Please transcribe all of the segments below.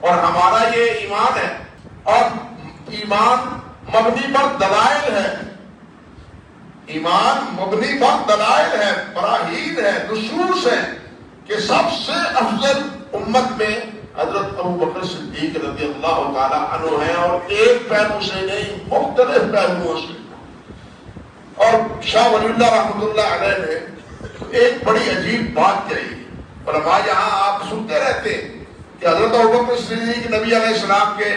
اور ہمارا یہ ایمان ہے، اور ایمان مبنی پر دلائل ہے، ایمان مبنی پر دلائل ہے، براہین ہے، نصوص ہے کہ سب سے افضل امت میں حضرت ابوبکر صدیق رضی اللہ تعالی عنہ ہیں، اور ایک پہلو سے نہیں مختلف پہلوؤں سے۔ اور شاہ ولی اللہ رحمۃ اللہ علیہ نے ایک بڑی عجیب بات کہی، علماء یہاں آپ سنتے رہتے کہ حضرت ابوبکر صدیق نبی علیہ السلام کے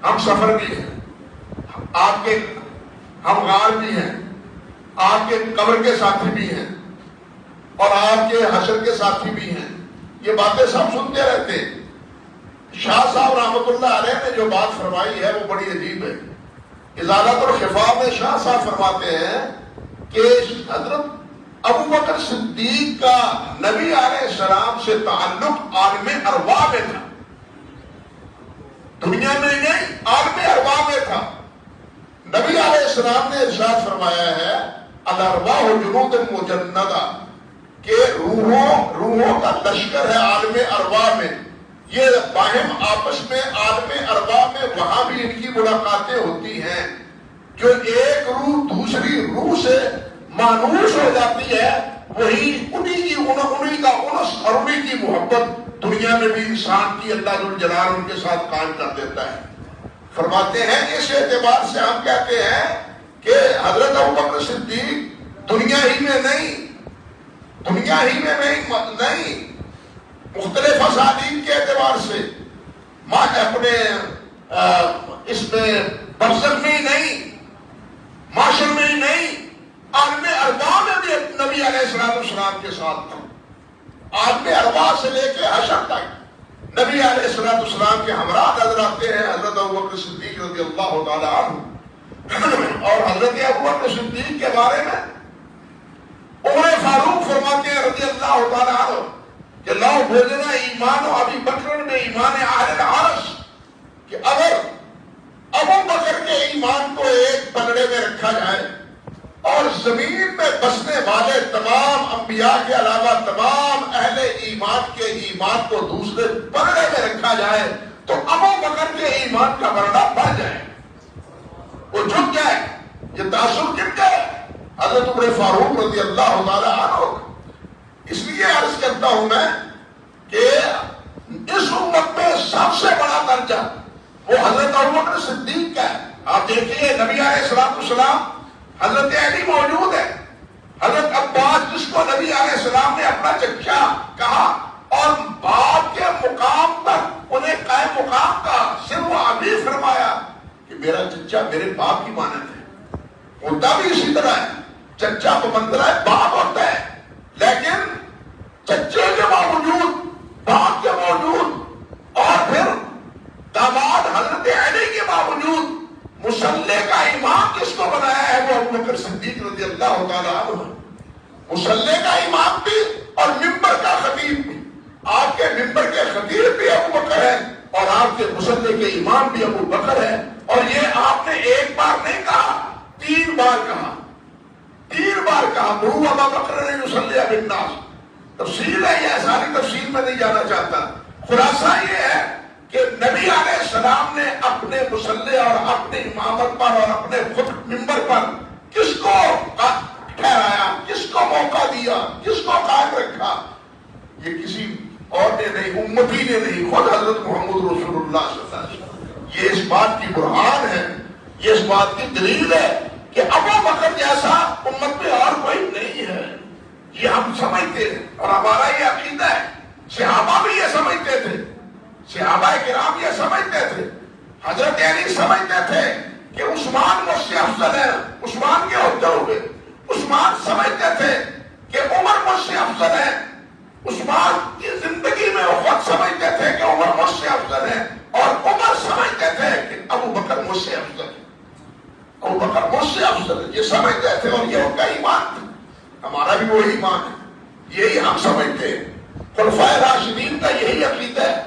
ہم سفر بھی ہیں، آپ کے ہم غار بھی ہیں، آپ کے قبر کے ساتھی بھی ہیں، اور آپ کے حشر کے ساتھی بھی ہیں، یہ باتیں سب سنتے رہتے۔ شاہ صاحب رحمۃ اللہ علیہ نے جو بات فرمائی ہے وہ بڑی عجیب ہے۔ ازالۃ الخفا میں شاہ صاحب فرماتے ہیں کہ حضرت ابوبکر صدیق کا نبی علیہ السلام سے تعلق عالم ارواح میں تھا، دنیا میں نہیں عالم ارواح میں تھا۔ نبی علیہ السلام نے ارشاد فرمایا ہے الارواح جنود مجندہ، کہ روحوں کا لشکر ہے عالم ارواح میں، یہ باہم آپس میں عالم ارواح میں وہاں بھی ان کی ملاقاتیں ہوتی ہیں، جو ایک روح دوسری روح سے مانوس ہو جاتی ہے، وہی انہی کا انس اور انہی کی محبت دنیا میں بھی انسان کی اللہ ذو الجلال ان کے ساتھ قائم کر دیتا ہے۔ فرماتے ہیں اس اعتبار سے ہم کہتے ہیں کہ حضرت ابوبکر صدیق دنیا ہی میں نہیں مختلف اسالیب کے اعتبار سے اپنے اس میں برزخ میں ہی نہیں، معاشر میں ہی نہیں، عالم ارواح میں بھی نبی علیہ السلام کے ساتھ تھا۔ عالم ارواح سے لے کے حشر تک نبی علیہ السلام کے ہمراہ نظر آتے ہیں حضرت ابوبکر صدیق رضی اللہ تعالی عنہ۔ اور حضرت ابوبکر صدیق کے بارے میں عمر فاروق فرماتے ہیں رضی اللہ تعالی عنہ کہ لو بھیجنا ایمان و ابی بکر میں ایمان اہل العرش، کہ اگر ابو بکر کے ایمان کو ایک پلڑے میں رکھا جائے اور زمین میں بسنے والے تمام انبیاء کے علاوہ تمام اہل ایمان کے ایمان کو دوسرے پلڑے میں رکھا جائے تو ابو بکر کے ایمان کا پلڑا بڑھ جائے، وہ جھک جائے، یہ تعصب جھک جائے حضرت عمر فاروق رضی اللہ تعالی عنہ۔ اس لیے عرض کرتا ہوں میں کہ اس امت میں سب سے بڑا درجہ وہ حضرت ابوبکر صدیق کا ہے۔ آپ دیکھیے نبی علیہ السلام حضرت علی موجود ہے، حضرت عباس جس کو نبی علیہ السلام نے اپنا چچا کہا اور باپ کے مقام پر انہیں قائم مقام کا سر و ابی فرمایا کہ میرا چچا میرے باپ کی مانند ہے، ہوتا بھی اسی طرح ہے، چچا کو منزلہ ہے باپ ہوتا ہے، لیکن چچے کے باوجود باپ کے باوجود اور پھر داماد حضرت علی کے باوجود مصلی کا امام کس کو بنایا ہے وہ ابوبکر صدیق رضی اللہ تعالی عنہ۔ مصلی کا امام بھی اور ممبر کا خطیب بھی، آپ کے ممبر کے خطیب بھی ابوبکر ہے اور آپ کے مصلی کے امام بھی ابوبکر ہے، اور یہ آپ نے ایک بار نہیں کہا، 3 بار کہا، 3 بار کہا مروا ابا بکر نے یصلی بالناس۔ تفصیل ہے یہ، ساری تفصیل میں نہیں جانا چاہتا، خلاصہ یہ ہے کہ نبی علیہ السلام نے اپنے مصلی اور اپنے امامت پر اور اپنے خود ممبر پر کس کو ٹھہرایا، کس کو موقع دیا، کس کو قائم رکھا، یہ کسی اور نے نہیں، امتی نے نہیں، خود حضرت محمد رسول اللہ صلی اللہ علیہ وسلم۔ یہ اس بات کی برہان ہے، یہ اس بات کی دلیل ہے کہ ابو بکر جیسا امت میں اور کوئی نہیں ہے، یہ ہم سمجھتے ہیں اور ہمارا یہ عقیدہ ہے۔ صحابہ بھی یہ سمجھتے تھے، صحابہ کرام یہ سمجھتے تھے، حضرت علی سمجھتے تھے کہ عثمان مجھ سے افضل ہے، عثمان کے ہوتے ہوئے عثمان سمجھتے تھے کہ عمر مجھ سے افضل ہے، عثمان کی زندگی میں وہ خود سمجھتے تھے کہ عمر مجھ سے افضل ہے، اور عمر سمجھتے تھے کہ ابو بکر مجھ سے افضل ہے، ابو بکر مجھ سے افضل ہے، یہ سمجھتے تھے، اور یہ ان کا ایمان تھا۔ ہمارا بھی وہی ایمان ہے، یہی ہم سمجھتے ہیں، خلفائے راشدین کا یہی عقیدہ ہے۔